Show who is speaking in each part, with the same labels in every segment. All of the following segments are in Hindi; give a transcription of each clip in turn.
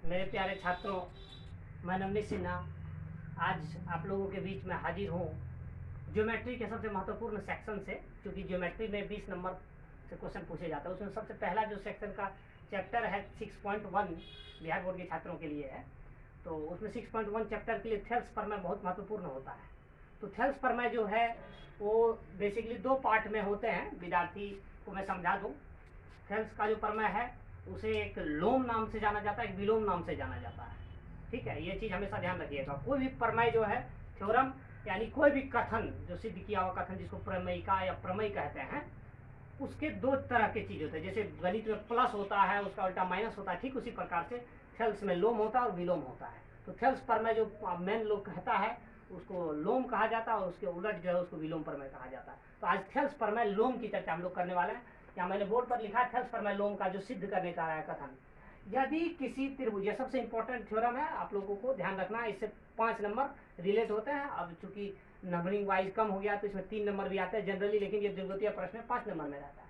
Speaker 1: मेरे प्यारे छात्रों, मैं नवनीत सिन्हा आज आप लोगों के बीच में हाजिर हूँ ज्योमेट्री के सबसे महत्वपूर्ण सेक्शन से। क्योंकि ज्योमेट्री में 20 नंबर से क्वेश्चन पूछे जाते हैं, उसमें सबसे पहला जो सेक्शन का चैप्टर है 6.1 बिहार बोर्ड के छात्रों के लिए है। तो उसमें 6.1 चैप्टर के लिए थेल्स प्रमेय बहुत महत्वपूर्ण होता है। तो थेल्स प्रमेय जो है वो बेसिकली 2 पार्ट में होते हैं। विद्यार्थी को मैं समझा दूँ, थेल्स का जो प्रमेय है उसे एक लोम नाम से जाना जाता है, एक विलोम नाम से जाना जाता है। ठीक है, ये चीज़ हमेशा ध्यान रखिएगा। कोई भी प्रमेय जो है, थ्योरम यानी कोई भी कथन जो सिद्ध किया हुआ कथन, जिसको प्रमेयिका या प्रमेय कहते हैं, उसके 2 तरह के चीज़ होते हैं। जैसे गणित में प्लस होता है, उसका उल्टा माइनस होता है, ठीक उसी प्रकार से थेल्स में लोम होता है और विलोम होता है। तो थेल्स प्रमेय जो मेन लोग कहता है उसको लोम कहा जाता है, और उसके उलट जो है उसको विलोम प्रमेय कहा जाता है। तो आज थेल्स प्रमेय लोम की चर्चा हम लोग करने वाले हैं। यहाँ मैंने बोर्ड पर लिखा है थेल्स प्रमेय लोम का जो सिद्ध करने का है कथन। यदि किसी त्रिभुज, ये सबसे इंपॉर्टेंट थ्योरम है, आप लोगों को ध्यान रखना है। इससे 5 नंबर रिलेट होते हैं। अब चूंकि नंबरिंग वाइज कम हो गया तो इसमें 3 नंबर भी आते हैं जनरली, लेकिन ये द्वितीय प्रश्न में 5 नंबर में रहता है।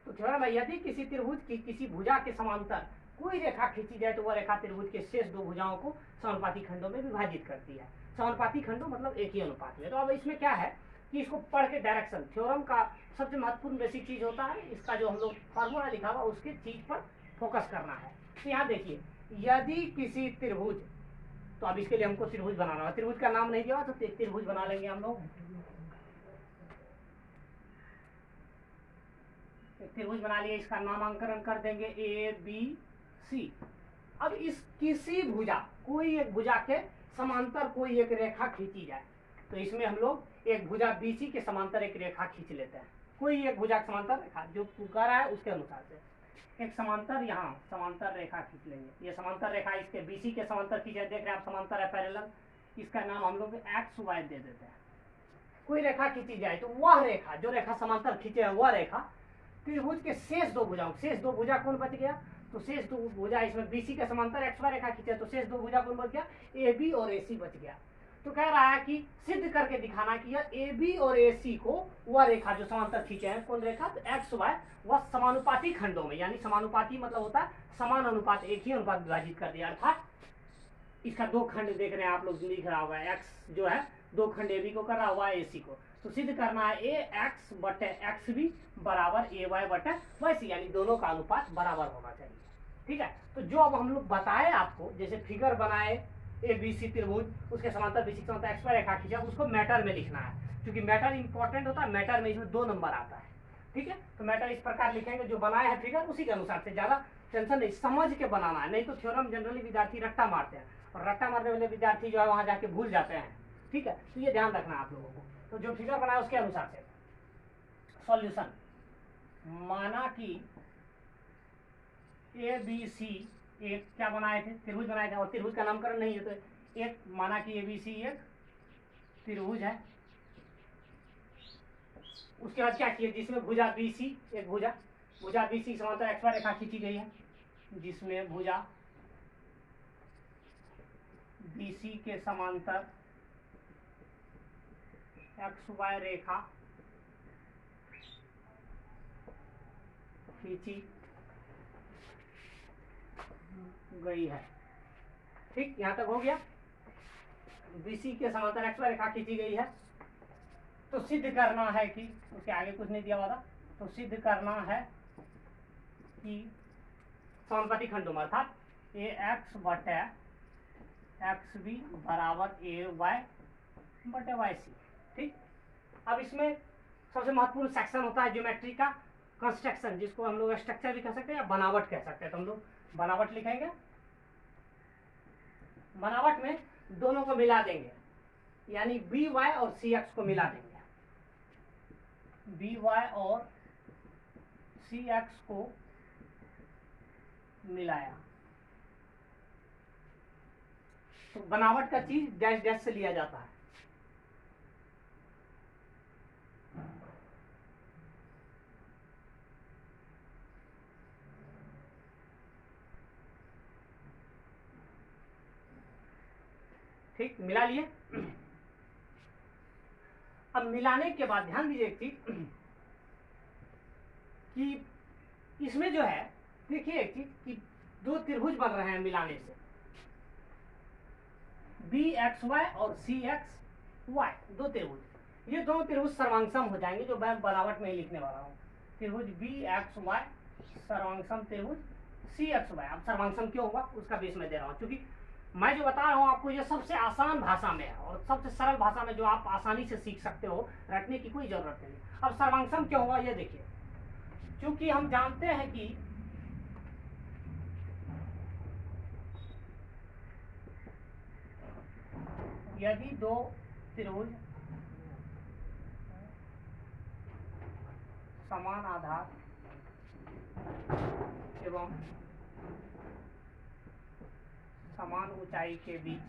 Speaker 1: तो थ्योरम है, यदि किसी त्रिभुज की किसी भुजा के समांतर कोई रेखा खींची जाए तो वह रेखा त्रिभुज के शेष 2 भुजाओं को समानुपाती खंडों में विभाजित करती है। समानुपाती खंडों मतलब एक ही अनुपात में। तो अब इसमें क्या है कि इसको पढ़ के डायरेक्शन, थ्योरम का सबसे महत्वपूर्ण बेसिक चीज होता है, इसका जो हम लोग फार्मूला लिखा हुआ उसके चीज पर फोकस करना है। तो यहाँ देखिए, यदि किसी त्रिभुज, तो अब इसके लिए हमको त्रिभुज बनाना है। त्रिभुज का नाम नहीं दिया तो त्रिभुज बना लेंगे हम लोग। त्रिभुज बना लिए, इसका नामांकन कर देंगे ABC। अब इस किसी भुजा, कोई एक भुजा के समांतर कोई एक रेखा खींची जाए, तो इसमें हम लोग एक भुजा BC के समांतर एक रेखा खींच लेते हैं। कोई एक भुजा के समांतर रेखा जो पुकारा है उसके अनुसार से एक समांतर, यहाँ समांतर रेखा खींच लेंगे। ये समांतर रेखा इसके BC के समांतर खींचे, देख रहे हैं आप समांतर है पैरेलल, इसका नाम हम लोग XY दे देते हैं। कोई रेखा खींची जाए तो वह रेखा, जो रेखा समांतर खींचे है वह रेखा त्रिभुज के शेष 2 भुजाओं, शेष 2 भुजा कौन बच गया, तो शेष 2 भुजा इसमें BC के समांतर XY रेखा खींचे तो शेष 2 भुजा कौन बच गया, AB और AC बच गया। तो कह रहा है कि सिद्ध करके दिखाना कि यह AB और AC को वह रेखा जो समांतर खींचे हैं, कौन रेखा, तो XY, वह समानुपाती खंडों में, यानी समानुपाती मतलब होता है समान अनुपात, एक ही अनुपात विभाजित कर दिया। अर्थात इसका 2 खंड देख रहे हैं आप लोग, लिख रहा होगा x जो है 2 खंड AB को कर रहा हुआ है AC को। तो सिद्ध करना है AX बटे XB बराबर AY बटे YC, यानी दोनों का अनुपात बराबर होना चाहिए। ठीक है, तो जो अब हम लोग बताए आपको, जैसे फिगर बनाए ABC त्रिभुज, उसके समांतर BC के समांतर XY रेखा खींचा, उसको मैटर में लिखना है। क्योंकि मैटर इंपॉर्टेंट होता है, मैटर में इसमें 2 नंबर आता है। ठीक है, तो मैटर इस प्रकार लिखेंगे, जो बनाए हैं फिगर उसी के अनुसार से, ज्यादा टेंशन नहीं, समझ के बनाना है। नहीं तो थ्योरम जनरली विद्यार्थी रट्टा मारते हैं, और रट्टा मारने वाले विद्यार्थी जो है वहां जाके भूल जाते हैं। ठीक है, तो ये ध्यान रखना आप लोगों को। तो जो फिगर बनाया उसके अनुसार से सॉल्यूशन, माना कि ABC एक क्या बनाए थे, त्रिभुज बनाए थे, और त्रिभुज का नामकरण नहीं है तो एक, माना कि ABC एक त्रिभुज है। उसके बाद क्या किए, जिसमें भुजा BC, एक भुजा BC समांतर XY रेखा खींची गई है, जिसमें भुजा BC के समांतर XY रेखा खींची गई है। ठीक, यहां तक हो गया। BC के समांतर XY रेखा खींची गई है, तो सिद्ध करना है कि, उसके आगे कुछ नहीं दिया हुआ था, तो सिद्ध करना है कि समानुपाती खंडों में, अर्थात AX बटे XB बराबर AY बटे YC। ठीक, अब इसमें सबसे महत्वपूर्ण सेक्शन होता है ज्योमेट्री का कंस्ट्रक्शन, जिसको हम लोग स्ट्रक्चर भी कह सकते हैं या बनावट कह सकते हैं। तो हम लोग बनावट लिखेंगे, बनावट में दोनों को मिला देंगे, यानी BY और CX को मिला देंगे। BY और CX को मिलाया तो बनावट का चीज डैश डैश से लिया जाता है। ठीक, मिला लिए। अब मिलाने के बाद ध्यान दीजिए एक चीज कि इसमें जो है, देखिए एक चीज कि 2 त्रिभुज बन रहे हैं मिलाने से, बी एक्स वाई और सी एक्स वाई, दो त्रिभुज, ये दोनों त्रिभुज सर्वांगसम हो जाएंगे, जो मैं बनावट में ही लिखने वाला हूँ। त्रिभुज बी एक्स वाई सर्वांगसम त्रिभुज सी एक्स वाई। अब सर्वांगसम क्यों होगा उसका बेस मैं दे रहा हूँ, क्योंकि मैं जो बता रहा हूँ आपको ये सबसे आसान भाषा में है और सबसे सरल भाषा में, जो आप आसानी से सीख सकते हो, रटने की कोई जरूरत नहीं। अब सर्वांगसम क्यों हुआ ये देखिए, क्योंकि हम जानते हैं कि यदि दो त्रिभुज समान आधार एवं समान ऊंचाई के बीच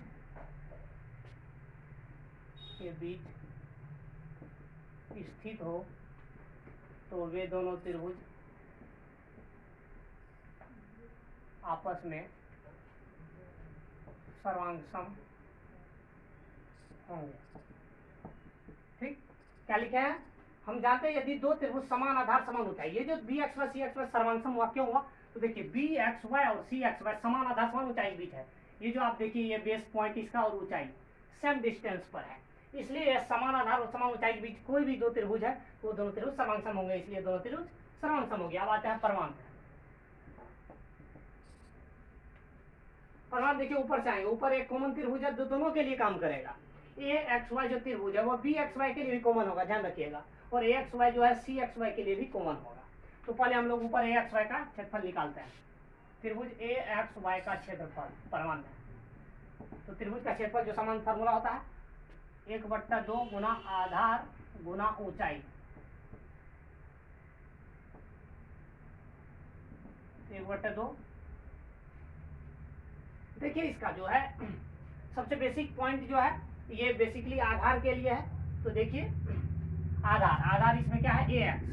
Speaker 1: स्थित हो तो वे दोनों त्रिभुज आपस में सर्वांगसम होंगे। ठीक, क्या लिखे हैं, हम जानते हैं यदि दो त्रिभुज समान आधार समान ऊंचाई, ये जो B X Y C X Y सर्वांगसम हुआ क्यों हुआ, तो देखिए बी एक्स वाई और सी एक्स वाई समान आधार समान ऊंचाई के बीच है। ये जो आप देखिए ये बेस पॉइंट इसका और ऊंचाई सेम डिस्टेंस पर है, इसलिए समान आधार और समान ऊंचाई के बीच कोई भी दो त्रिभुज है वो दोनों त्रिभुज सर्वांगसम होंगे, इसलिए दोनों त्रिभुज सर्वांगसम हो गया। अब आते हैं प्रमाण। प्रमाण देखिए ऊपर से आएंगे, ऊपर एक कॉमन त्रिभुज है जो दोनों के लिए काम करेगा। ए एक्स वाई जो त्रिभुज है वो बी एक्स वाई के लिए भी कॉमन होगा, ध्यान रखिएगा, और ए एक्स वाई जो है सी एक्स वाई के लिए भी कॉमन होगा। तो पहले हम लोग ऊपर ए एक्स वाई का क्षेत्रफल निकालते हैं। त्रिभुज ए एक्स वाई का क्षेत्रफल प्रमाण में, तो त्रिभुज का क्षेत्रफल जो समान फार्मूला होता है 1/2 गुना आधार गुना ऊंचाई, 1/2। देखिए इसका जो है सबसे बेसिक पॉइंट जो है ये बेसिकली आधार के लिए है। तो देखिए आधार इसमें क्या है ए एक्स,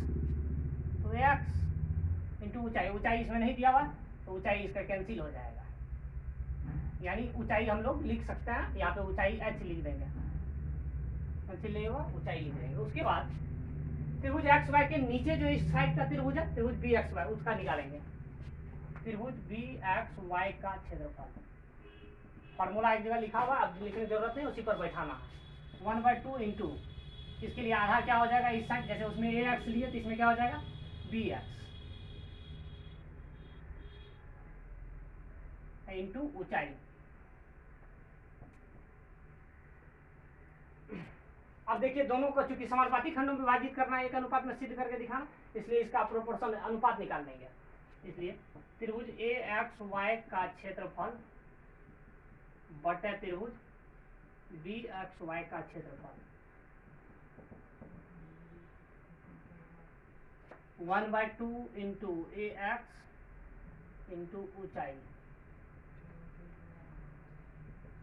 Speaker 1: तो एक्स इंटू ऊंचाई, ऊंचाई इसमें नहीं दिया हुआ तो ऊंचाई इसका कैंसिल हो जाएगा, यानी ऊंचाई हम लोग लिख सकते हैं, यहाँ पे ऊंचाई एच लिख देंगे, कैंसिल नहीं हुआ, ऊंचाई लिख देंगे। उसके बाद त्रिभुज एक्स वाई के नीचे जो इस साइड का त्रिभुज है त्रिभुज बी एक्स वाई, उसका निकालेंगे। त्रिभुज बी एक्स वाई का क्षेत्रफल, फॉर्मूला एक जगह लिखा हुआ, अब लिखने की जरूरत नहीं, उसी पर बैठाना। 1/2 इंटू इसके लिए आधार क्या हो जाएगा इस साइड, जैसे उसमें ए एक्स लिए तो इसमें क्या हो जाएगा बी एक्स इंटू ऊंचाई। अब देखिए दोनों को चूंकि समानुपाती खंडों में विभाजित करना है, एक अनुपात में सिद्ध करके दिखाना, इसलिए इसका प्रोपोर्शन अनुपात निकाल देंगे। इसलिए त्रिभुज ए एक्स वाई का क्षेत्रफल बटे त्रिभुज बी एक्स वाई का क्षेत्रफल 1/2 इंटू ए एक्स इंटू ऊंचाई,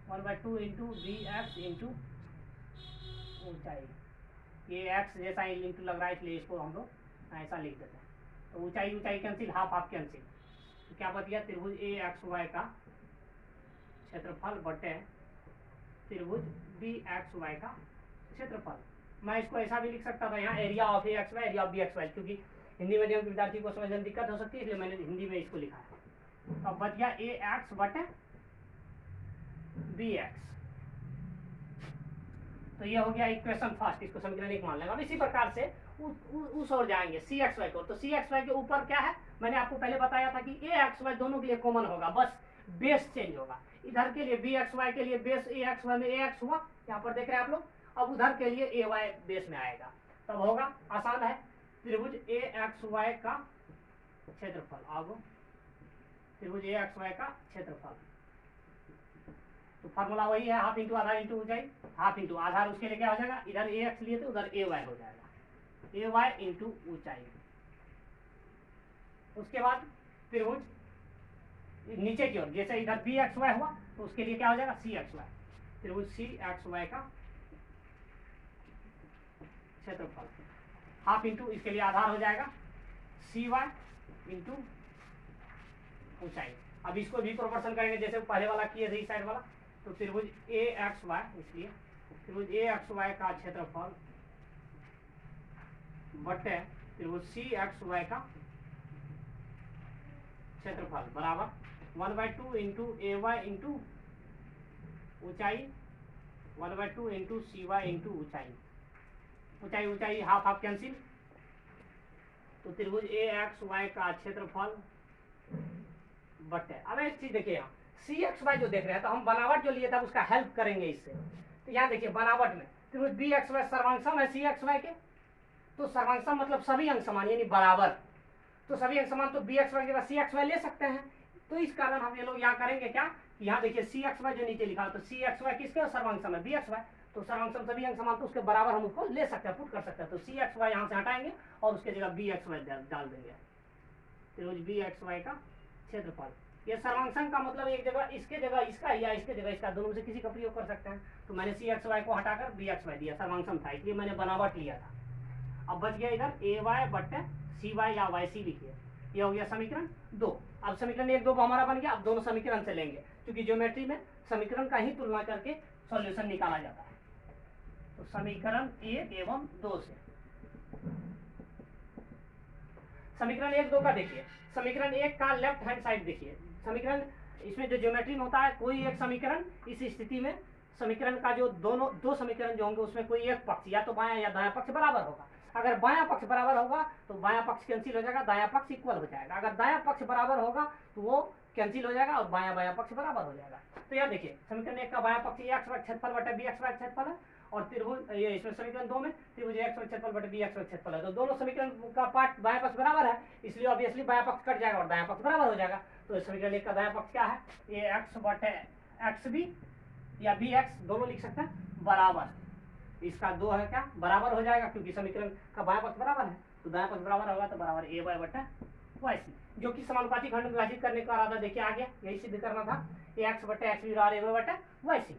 Speaker 1: 1/2 इंटू बी एक्स इंटू ऊंचाई। ये एक्स जैसा इंटू लग रहा है इसलिए इसको हम लोग ऐसा लिख देते हैं। तो ऊंचाई ऊंचाई कैंसिल, हाफ हाफ कैंसिल, तो क्या बच गया त्रिभुज ए एक्स वाई का क्षेत्रफल बटे त्रिभुज बी एक्स वाई का क्षेत्रफल। मैं इसको ऐसा भी लिख सकता था यहाँ area of A X Y area of B X Y, क्योंकि हिंदी मीडियम के विद्यार्थी को समझने में दिक्कत हो सकती है इसलिए मैंने हिंदी में इसको लिखा है। अब बच गया ए एक्स बटे बी एक्स, तो ये हो गया इक्वेशन फर्स्ट, इसको समीकरण एक मान लेंगे। अब इसी प्रकार से उस ओर जाएंगे सी एक्स वाई को, तो सी एक्स वाई के ऊपर क्या है मैंने आपको पहले बताया था कि ए एक्स वाई दोनों के लिए कॉमन होगा, बस बेस चेंज होगा। इधर के लिए बी एक्स वाई के लिए बेस ए एक्स वाई में ए एक्स हुआ, यहाँ पर देख रहे हैं आप लोग, अब उधर के लिए ए वाई बेस में आएगा, तब होगा आसान है त्रिभुज ए एक्स वाई का क्षेत्रफल। अब त्रिभुज ए एक्स वाई का क्षेत्रफल, तो फार्मूला वही है हाफ इंटू आधार इंटू ऊंचाई, हाफ इंटू आधार उसके लिए क्या हो जाएगा, इधर ए एक्स लिए तो उधर ए वाई हो जाएगा, ए वाई इंटू ऊंचाई। उसके बाद त्रिभुज नीचे की ओर जैसे इधर बी एक्स वाई हुआ तो उसके लिए क्या हो जाएगा सी एक्स वाई, त्रिभुज सी एक्स वाई का क्षेत्रफल, हाफ इंटू इसके लिए आधार हो जाएगा सी वाई इंटू ऊंचाई। अब इसको भी प्रोपोर्शन करेंगे जैसे पहले वाला किए थे इस साइड वाला, तो त्रिभुज ए एक्स वाई, इसलिए त्रिभुज ए एक्स वाई का क्षेत्रफल बटे त्रिभुज सी एक्स वाई का क्षेत्रफल बराबर 1/2 इंटू ए वाई इंटू ऊंचाई 1/2 इंटू सी वाई इंटू ऊंचाई, ऊंचाई ऊंचाई हाफ हाफ कैंसिल, तो त्रिभुज ए एक्स वाई का क्षेत्रफल बटे। अब एक चीज देखिए यहाँ सी एक्स वाई जो देख रहे हैं, तो हम बनावट जो लिए था उसका हेल्प करेंगे इससे। तो यहाँ देखिए बनावट में त्रिभुज बी एक्स वाई सर्वांगसम है सी एक्स वाई के, तो सर्वांगसम मतलब सभी अंग समान यानी बराबर, तो सभी अंग समान, तो बी एक्स वाई के बाद सी एक्स वाई ले सकते हैं। तो इस कारण हम ये लोग यहाँ करेंगे क्या, यहाँ देखिए सी एक्स वाई जो नीचे लिखा, तो सी एक्स वाई किसके सर्वांगसम है बी एक्स वाई, तो सर्वांगसम सभी अंग समान, तो उसके बराबर हम उसको ले सकते हैं, पुट कर सकते हैं। तो सी एक्स वाई यहाँ से हटाएंगे और उसके जगह बी एक्स वाई डाल देंगे। त्रिभुज बी एक्स वाई का क्षेत्रफल, ये सर्वांगसम का मतलब एक जगह इसके जगह इसका या इसके जगह इसका, दोनों में से किसी का प्रयोग कर सकते हैं। तो मैंने सी एक्स वाई को हटाकर बी एक्स वाई दिया, सर्वांगसम था इसलिए मैंने बनावट लिया था। अब बच गया इधर ए वाई बटे सी वाई या वाई सी लिखिए, ये हो गया समीकरण 2। अब समीकरण 1 2 हमारा बन गया। अब दोनों समीकरण से लेंगे, क्योंकि ज्योमेट्री में समीकरण का ही तुलना करके सॉल्यूशन निकाला जाता है। तो समीकरण 1 एवं 2 से, समीकरण 1 2 का देखिए, समीकरण 1 का लेफ्ट हैंड साइड देखिए, समीकरण इसमें जो ज्योमेट्री में होता है कोई एक समीकरण, इस स्थिति में समीकरण का जो दो समीकरण जो होंगे उसमें कोई एक पक्ष या तो बायां या दायां पक्ष बराबर होगा। अगर बायां पक्ष बराबर होगा तो बायां पक्ष कैंसिल हो जाएगा, दायां पक्ष इक्वल हो जाएगा। अगर दायां पक्ष बराबर होगा तो वो कैंसिल हो जाएगा और बायां पक्ष बराबर हो जाएगा। तो यहाँ देखिए समीकरण 1 का बायां पक्ष एक्स वाई क्षेत्रफल बटे बी एक्स वाई क्षेत्रफल है, और त्रिभुज ये इसमें समीकरण 2 में त्रिभुज एक्स वाई क्षेत्रफल बटे बी एक्स वाई क्षेत्रफल है। तो दोनों समीकरण का पार्ट बायां पक्ष बराबर है, इसलिए ऑब्वियसली बायां पक्ष कट जाएगा और दायां पक्ष बराबर हो जाएगा। तो समीकरण 1 का दायां पक्ष क्या है, ये एक्स बटे एक्स बी या बी एक्स दोनों लिख सकते हैं बराबर, इसका 2 है क्या बराबर हो जाएगा, क्योंकि समीकरण का बायां पक्ष बराबर है, तो दायां पक्ष बराबर होगा तो बराबर ए वाई बटे वाई सी, जो कि समानुपाती खंड में विभाजित करने का इरादा देखिए आ गया, यही सिद्ध करना था, ए एक्स बटे एक्स बी और ए वाई बटे वाई सी,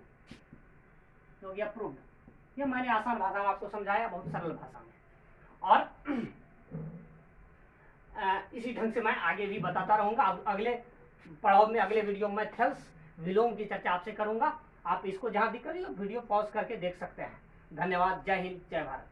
Speaker 1: तो गया प्रूव्ड। ये मैंने आसान भाषा में आपको समझाया, बहुत सरल भाषा में, और इसी ढंग से मैं आगे भी बताता रहूंगा। अब अगले पड़ाव में अगले वीडियो में थेल्स विलोम की चर्चा आपसे करूंगा। आप इसको जहां दिख रही हो वीडियो पॉज करके देख सकते हैं। धन्यवाद। जय हिंद, जय भारत।